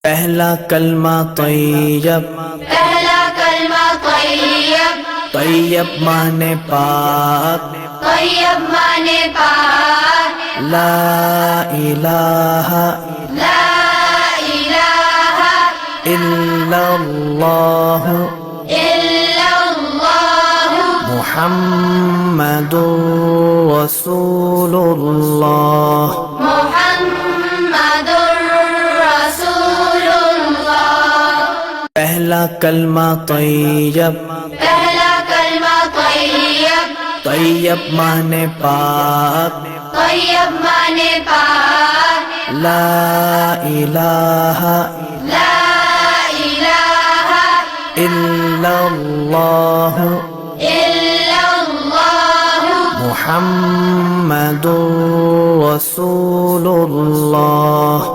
پہلا کلمہ طیب، پہلا کلمہ طیب، طیب مانے پاک، طیب مانے پاک، لا الہ لا الہ الا اللہ الا اللہ محمد رسول اللہ۔ محمد رسول اللہ۔ پہلا کلمہ طیب، پہلا کلمہ طیب، طیب مانے پاک، طیب مانے پاک، لا الہ لا الہ الا اللہ الا اللہ محمد رسول اللہ۔